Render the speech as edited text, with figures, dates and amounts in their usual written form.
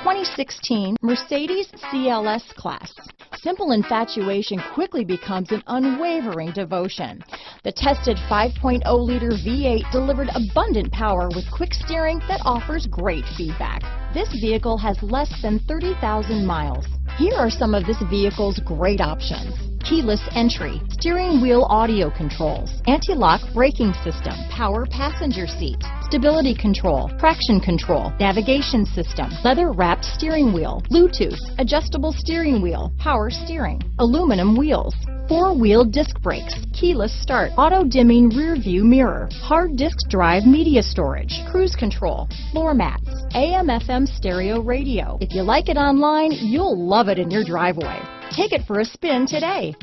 2016 Mercedes CLS class. Simple infatuation quickly becomes an unwavering devotion. The tested 5.0-liter V8 delivered abundant power with quick steering that offers great feedback. This vehicle has less than 30,000 miles. Here are some of this vehicle's great options: keyless entry, steering wheel audio controls, anti-lock braking system, power passenger seat, stability control, traction control, navigation system, leather-wrapped steering wheel, Bluetooth, adjustable steering wheel, power steering, aluminum wheels, four-wheel disc brakes, keyless start, auto-dimming rear-view mirror, hard disk drive media storage, cruise control, floor mats, AM/FM stereo radio. If you like it online, you'll love it in your driveway. Take it for a spin today.